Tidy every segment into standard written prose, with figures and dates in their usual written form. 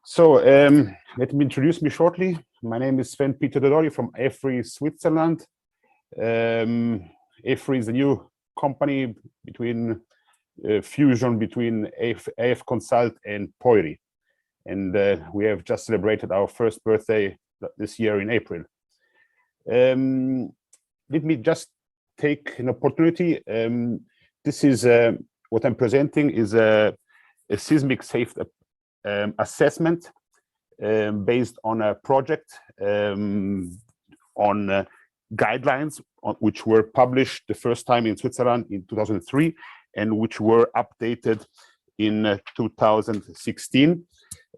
So let me introduce me shortly. My name is EWG Teodori from EFRI, Switzerland. EFRI is a new company between fusion between AF Consult and POIRI. And we have just celebrated our first birthday this year in April. Let me just take an opportunity. This is what I'm presenting is a seismic safety assessment based on a project on guidelines which were published the first time in Switzerland in 2003 and which were updated in 2016.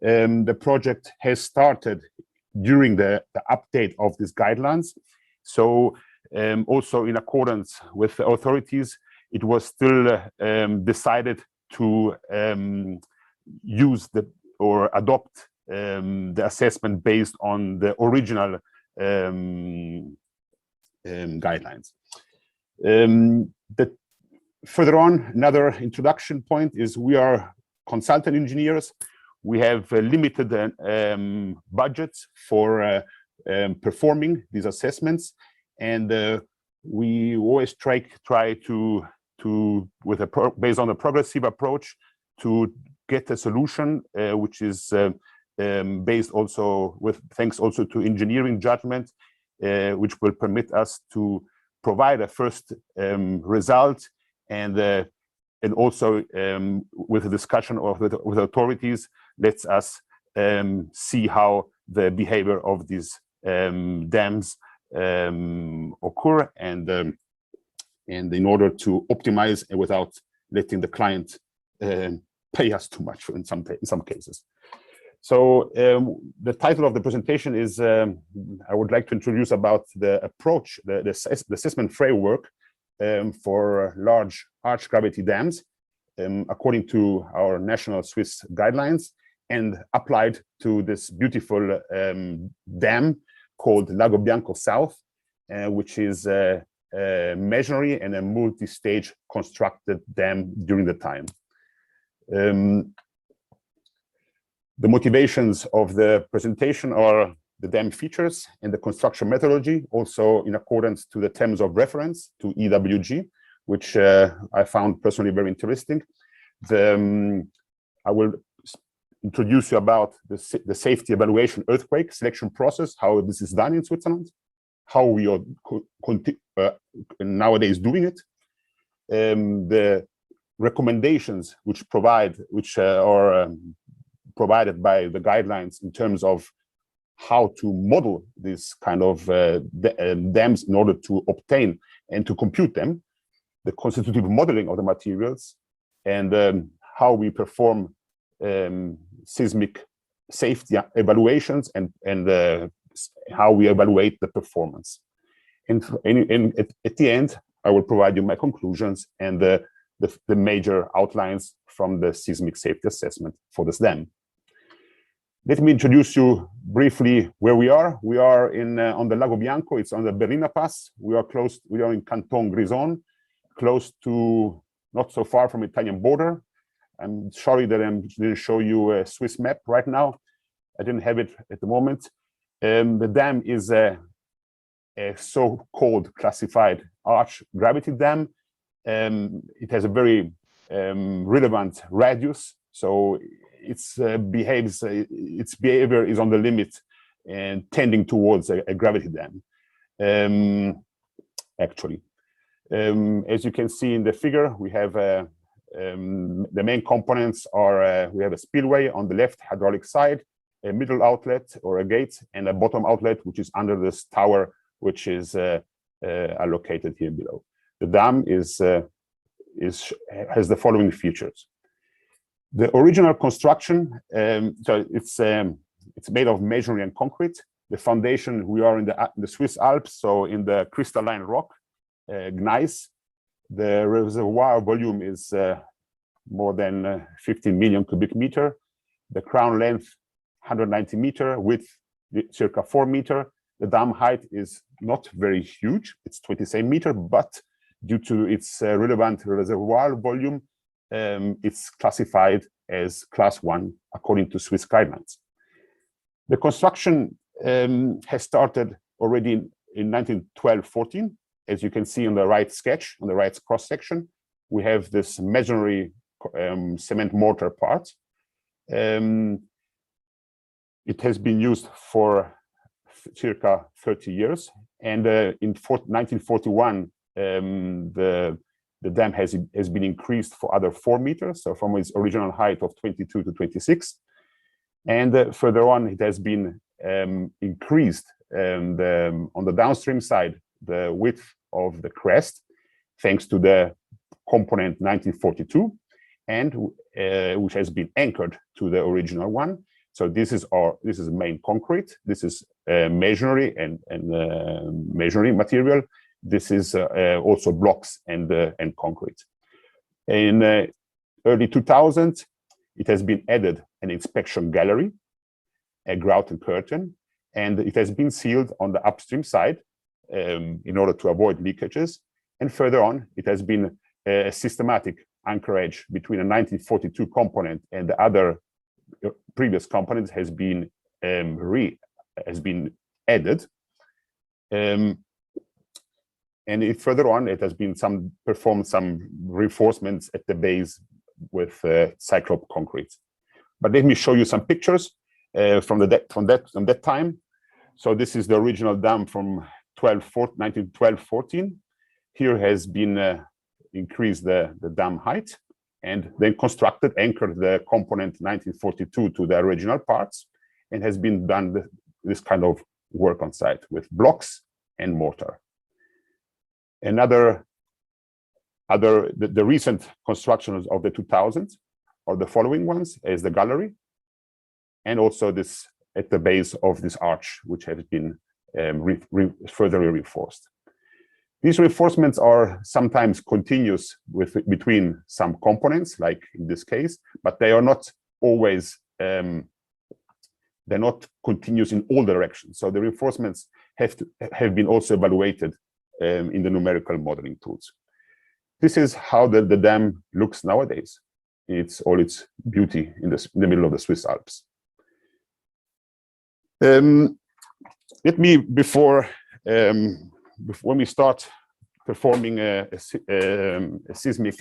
The project has started during the update of these guidelines. So also in accordance with the authorities, it was still decided to use or adopt the assessment based on the original guidelines. Further on, another introduction point is we are consultant engineers. We have limited budgets for performing these assessments, and we always try to based on a progressive approach to get a solution which is based also thanks also to engineering judgment, which will permit us to provide a first result, and also with a discussion with authorities lets us see how the behavior of these dams occur, and in order to optimize and without letting the client pay us too much in some cases. So the title of the presentation is I would like to introduce about the approach, the assessment framework for large arch gravity dams according to our national Swiss guidelines, and applied to this beautiful dam called Lago Bianco South, which is a measuring and a multi-stage constructed dam during the time. The motivations of the presentation are the dam features and the construction methodology, also in accordance to the terms of reference to EWG, which I found personally very interesting. I will introduce you about the safety evaluation earthquake selection process, how this is done in Switzerland, how we are nowadays doing it, the recommendations which are provided by the guidelines in terms of how to model this kind of dams in order to obtain and to compute them, the constitutive modeling of the materials, and how we perform seismic safety evaluations, and how we evaluate the performance. And at the end, I will provide you my conclusions and the major outlines from the seismic safety assessment for this dam. Let me introduce you briefly where we are. We are on the Lago Bianco. It's on the Bernina Pass. We are in Canton Grison, close to, not so far from Italian border. I'm sorry that I didn't show you a Swiss map right now. I didn't have it at the moment. The dam is a so-called classified arch gravity dam. It has a very relevant radius, so its behavior is on the limit and tending towards a gravity dam. Actually, as you can see in the figure, we have the main components are we have a spillway on the left hydraulic side, a middle outlet or a gate, and a bottom outlet which is under this tower, which is allocated here below. The dam has the following features. The original construction, so it's made of masonry and concrete. The foundation, we are in the Swiss Alps, so in the crystalline rock, gneiss. The reservoir volume is more than 15 million cubic meter. The crown length 190 meter, width circa 4 meter. The dam height is not very huge; it's 27 meter, but due to its relevant reservoir volume, it's classified as class 1 according to Swiss guidelines. The construction has started already in 1912-14. As you can see on the right sketch, on the right cross-section, we have this masonry cement mortar part. It has been used for circa 30 years. And in 1941, the dam has been increased for other 4 meters, so from its original height of 22 to 26. And further on, it has been increased on the downstream side, the width of the crest, thanks to the component 1942, and which has been anchored to the original one. So this is main concrete. This is masonry and masonry material. This is also blocks and concrete. In early 2000, it has been added an inspection gallery, a grout and curtain, and it has been sealed on the upstream side in order to avoid leakages. And further on, it has been a systematic anchorage between a 1942 component and the other previous components has been added. And further on, it has been performed some reinforcements at the base with cyclop concrete. But let me show you some pictures from that time. So this is the original dam from 1912-14. Here has been increased the dam height and then constructed, anchored the component 1942 to the original parts, and has been done this kind of work on site with blocks and mortar. The recent constructions of the 2000s are the following ones, as the gallery, and also this at the base of this arch, which has been further reinforced. These reinforcements are sometimes continuous between some components, like in this case, but they are not always, they're not continuous in all directions. So the reinforcements have been also evaluated in the numerical modeling tools. This is how the dam looks nowadays. It's all its beauty in the middle of the Swiss Alps. Let me, before when we start performing a seismic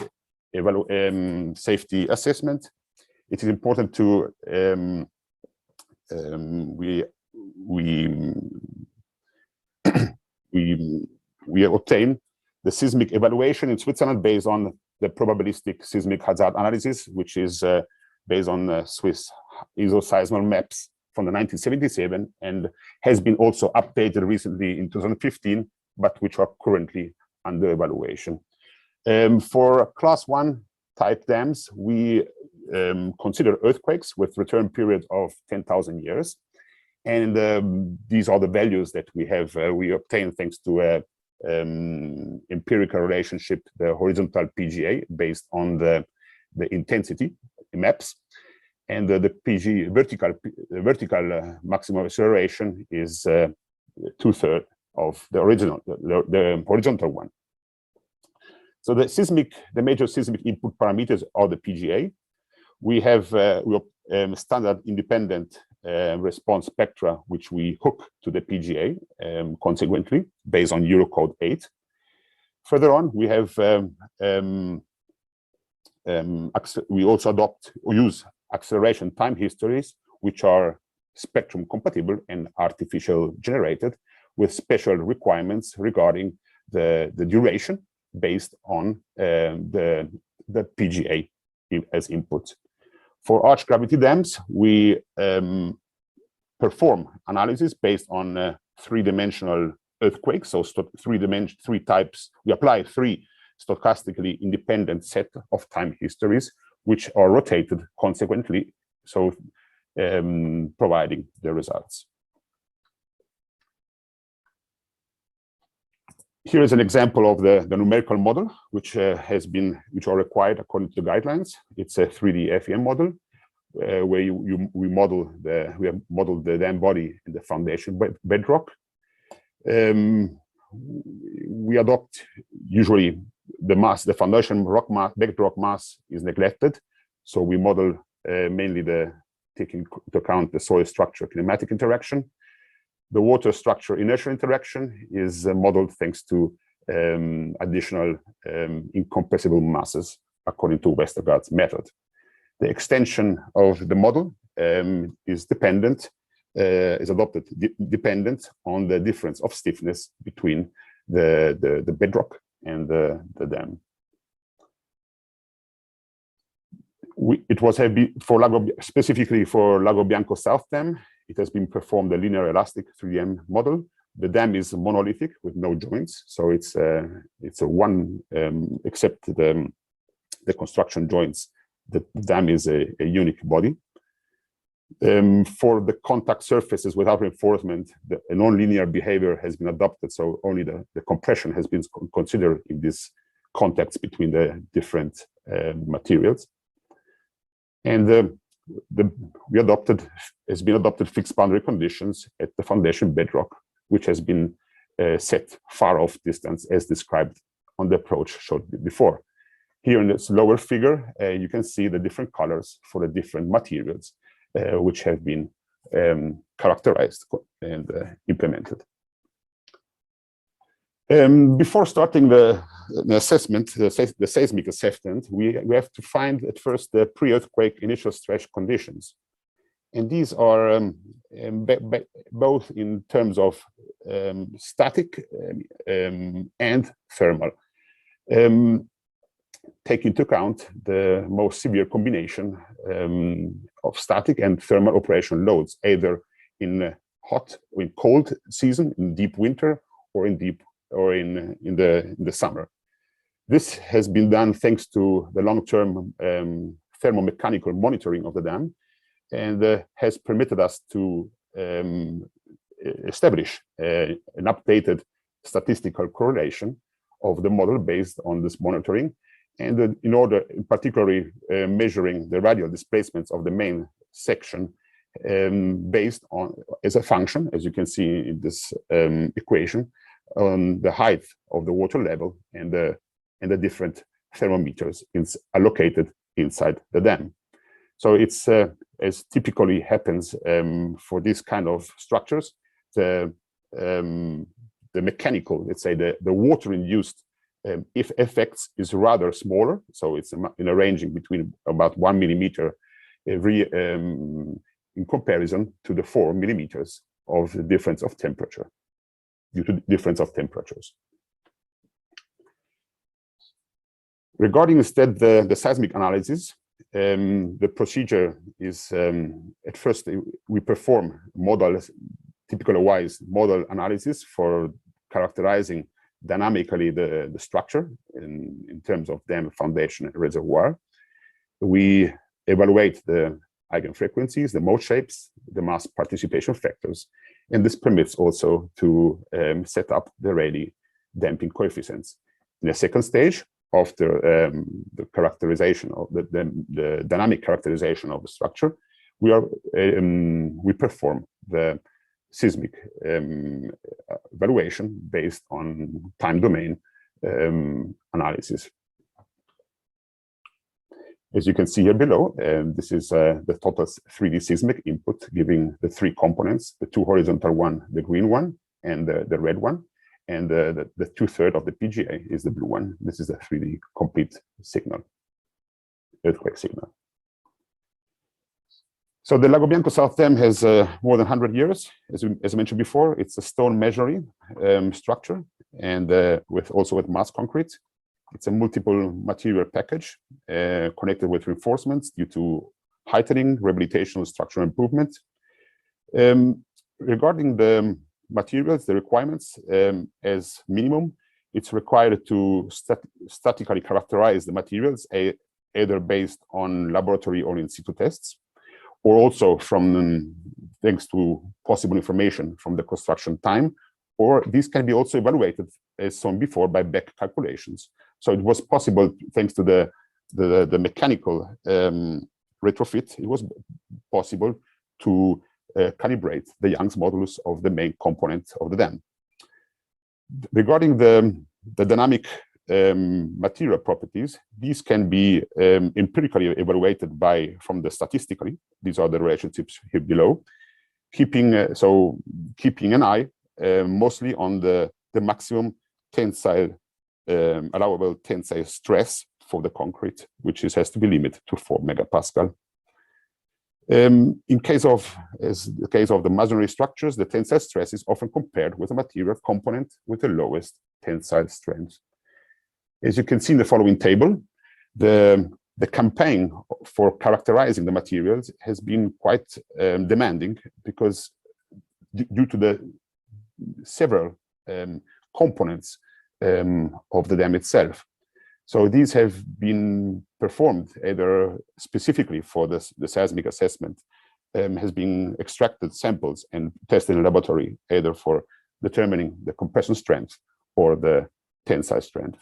safety assessment, it is important to we obtain the seismic evaluation in Switzerland based on the probabilistic seismic hazard analysis, which is based on Swiss isoseismal maps from the 1977 and has been also updated recently in 2015, but which are currently under evaluation. For class 1 type dams, we consider earthquakes with return period of 10,000 years. And these are the values that we have, we obtain thanks to a empirical relationship, the horizontal PGA based on the intensity maps. And the PG vertical maximum acceleration is 2/3 of the original, the horizontal one. So the major seismic input parameters are the PGA. We have standard independent response spectra, which we hook to the PGA consequently based on Eurocode 8. Further on, we have we also use acceleration time histories, which are spectrum compatible and artificial generated with special requirements regarding the duration based on the PGA as input. For arch gravity dams, we perform analysis based on 3-dimensional earthquakes. So three types, we apply 3 stochastically independent set of time histories, which are rotated consequently, so providing the results. Here is an example of the numerical model, which are required according to the guidelines. It's a 3D FEM model where we have modeled the dam body and the foundation bedrock. We adopt usually the foundation bedrock mass is neglected, so we model mainly the taking into account the soil structure kinematic interaction. The water structure inertial interaction is modeled thanks to additional incompressible masses according to Westergaard's method. The extension of the model is adopted dependent on the difference of stiffness between the bedrock and the dam. It was specifically for Lago Bianco South Dam. It has been performed a linear elastic 3D model. The dam is monolithic with no joints, so it's a one except the construction joints. The dam is a unique body. For the contact surfaces without reinforcement, a non-linear behavior has been adopted, so only the compression has been considered in these contacts between the different materials. And has been adopted fixed boundary conditions at the foundation bedrock, which has been set far off distance as described on the approach showed before. Here in this lower figure, you can see the different colors for the different materials which have been characterized and implemented. Before starting the assessment, the seismic assessment, we have to find at first the pre-earthquake initial stress conditions. And these are both in terms of static and thermal. Take into account the most severe combination of static and thermal operation loads, either in hot or in cold season, in deep winter, or in the summer. This has been done thanks to the long-term thermomechanical monitoring of the dam, and has permitted us to establish an updated statistical correlation of the model based on this monitoring, and in particularly measuring the radial displacements of the main section based on, as a function, as you can see in this equation, on the height of the water level and the different thermometers allocated inside the dam. So it's as typically happens for this kind of structures, the mechanical, let's say the water-induced effects is rather smaller. So it's in a ranging between about 1 millimeter in comparison to the 4 millimeters of the difference of temperature, due to difference of temperatures. Regarding instead the seismic analysis, the procedure is at first we perform typical wise model analysis for characterizing dynamically the structure in terms of dam foundation and reservoir. We evaluate the eigenfrequencies, the mode shapes, the mass participation factors, and this permits also to set up the Rayleigh damping coefficients. In the second stage, after the characterization of the dynamic characterization of the structure, we perform the seismic evaluation based on time domain analysis. As you can see here below, this is the total 3D seismic input, giving the three components: the two horizontal one, the green one, and the red one, and the 2/3 of the PGA is the blue one. This is the 3D complete signal, earthquake signal. So the Lago Bianco South Dam has more than 100 years. As I mentioned before, it's a stone measuring structure, and also with mass concrete. It's a multiple material package connected with reinforcements due to heightening, rehabilitation, structural improvement. Regarding the materials, the requirements, as minimum, it's required to statically characterize the materials, either based on laboratory or in situ tests, or also from thanks to possible information from the construction time, or these can be also evaluated, as shown before, by back calculations. So it was possible, thanks to the mechanical retrofit, it was possible to calibrate the Young's modulus of the main component of the dam. Regarding the dynamic material properties, these can be empirically evaluated from the statistically. These are the relationships here below, keeping an eye mostly on the maximum tensile allowable tensile stress for the concrete, which has to be limited to 4 megapascal. In the case of the masonry structures, the tensile stress is often compared with a material component with the lowest tensile strength. As you can see in the following table, the campaign for characterizing the materials has been quite demanding, because due to the several components of the dam itself. So these have been performed either specifically for the seismic assessment, has been extracted samples and tested in laboratory, either for determining the compression strength or the tensile strength.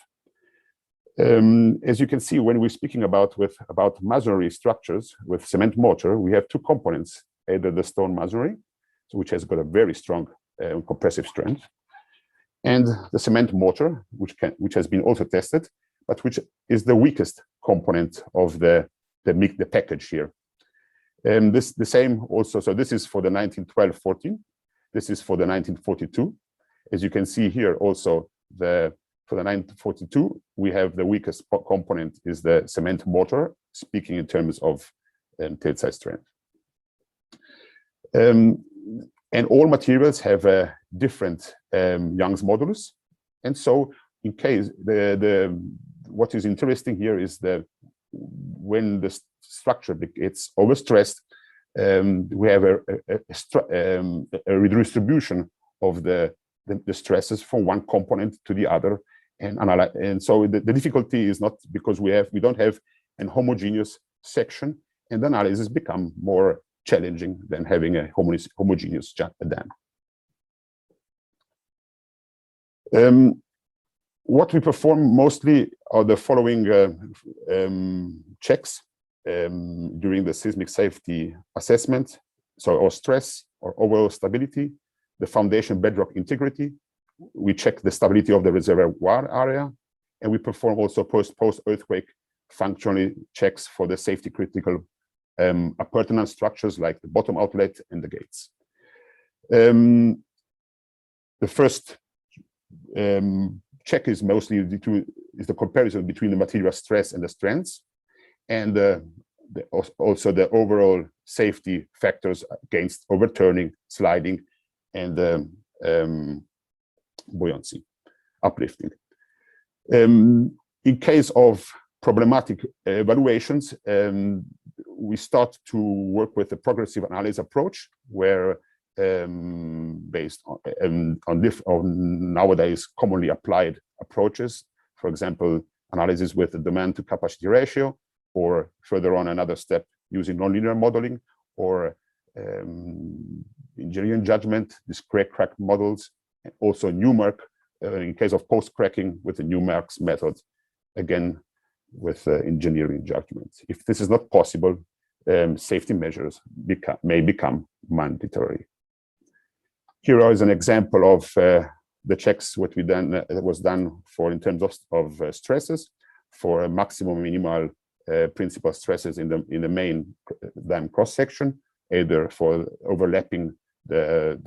As you can see, when we're speaking about masonry structures with cement mortar, we have two components: either the stone masonry, which has got a very strong compressive strength, and the cement mortar, which has been also tested, but which is the weakest component of the package here. The same also, so this is for the 1912-14, this is for the 1942. As you can see here also, for the 1942, we have the weakest component is the cement mortar, speaking in terms of tensile strength. And all materials have a different Young's modulus. And so in case what is interesting here is that when the structure gets overstressed, we have a redistribution of the stresses from one component to the other, and so the difficulty is not because we don't have an homogeneous section, and the analysis become more challenging than having a homogeneous dam. What we perform mostly are the following checks during the seismic safety assessment. So our stress, our overall stability, the foundation bedrock integrity. We check the stability of the reservoir area, and we perform also post-earthquake functional checks for the safety critical appurtenant structures like the bottom outlet and the gates. The first check is mostly the comparison between the material stress and the strengths, and also the overall safety factors against overturning, sliding, and buoyancy, uplifting. In case of problematic evaluations, we start to work with a progressive analysis approach, where based on nowadays commonly applied approaches, for example, analysis with the demand to capacity ratio, or further on another step using nonlinear modeling, or engineering judgment, discrete crack models, and also NUMARC in case of post-cracking with the NUMARC's method, again with engineering judgment. If this is not possible, safety measures may become mandatory. Here is an example of the checks what was done for in terms of stresses for maximum minimal principal stresses in the main dam cross section, either for overlapping the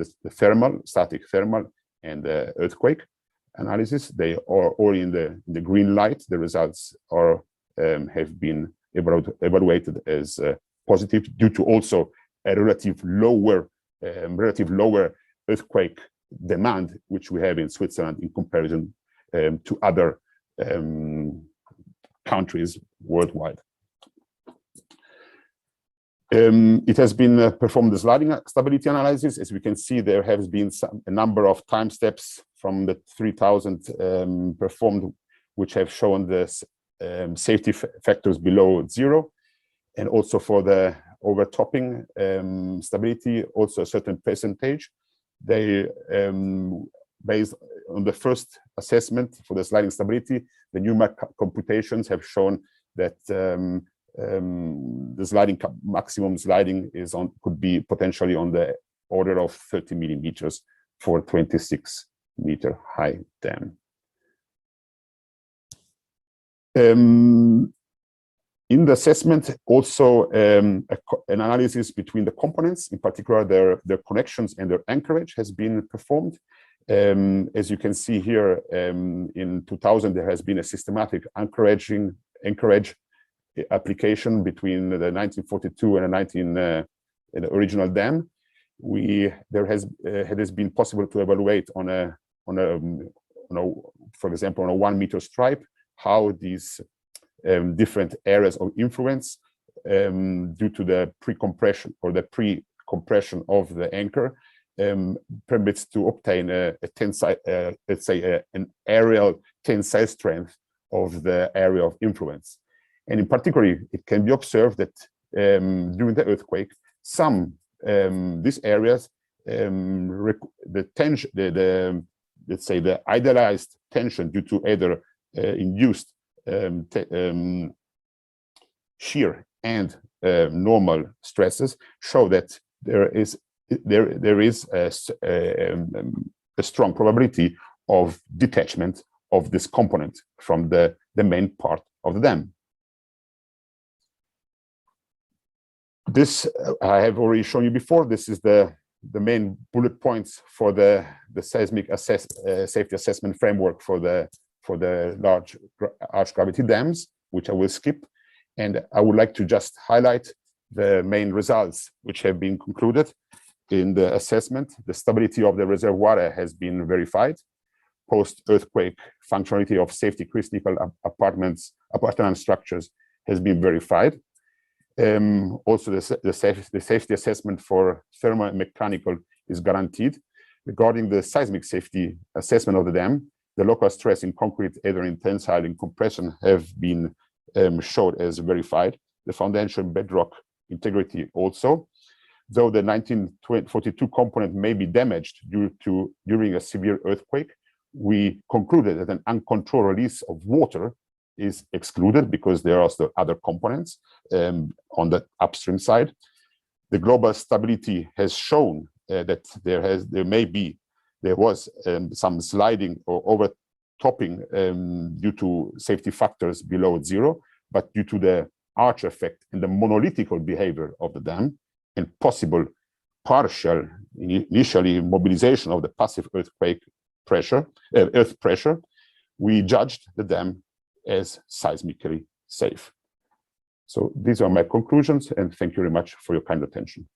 static thermal and the earthquake analysis. They are all in the green light. The results are have been evaluated as positive due to also a relative lower earthquake demand, which we have in Switzerland in comparison to other countries worldwide. It has been performed the sliding stability analysis. As we can see, there has been a number of time steps from the 3000 performed, which have shown the safety factors below 0, and also for the overtopping stability, also a certain percentage. They based on the first assessment for the sliding stability, the NUMARC computations have shown that the maximum sliding could be potentially on the order of 30 millimeters for 26-meter high dam. In the assessment, also an analysis between the components, in particular their connections and their anchorage, has been performed. As you can see here, in 2000, there has been a systematic anchorage application between the 1942 and the original dam. It has been possible to evaluate for example, on a 1 meter stripe, how these different areas of influence due to the pre-compression of the anchor permits to obtain a tensile, let's say an aerial tensile strength of the area of influence. And in particular, it can be observed that during the earthquake, these areas, the tension, let's say the idealized tension due to either induced shear and normal stresses, show that there is a strong probability of detachment of this component from the main part of the dam. This I have already shown you before. This is the main bullet points for the seismic safety assessment framework for the large arch gravity dams, which I will skip. And I would like to just highlight the main results which have been concluded in the assessment. The stability of the reservoir has been verified. Post-earthquake functionality of safety critical apartment structures has been verified. Also, the safety assessment for thermal and mechanical is guaranteed. Regarding the seismic safety assessment of the dam, the local stress in concrete, either in tensile and compression, have been showed as verified. The foundation bedrock integrity also. Though the 1942 component may be damaged during a severe earthquake, we concluded that an uncontrolled release of water is excluded because there are also other components on the upstream side. The global stability has shown that there was some sliding or overtopping due to safety factors below zero, but due to the arch effect and the monolithical behavior of the dam and possible partial initially mobilization of the passive earth pressure, we judged the dam as seismically safe. So these are my conclusions, and thank you very much for your kind attention.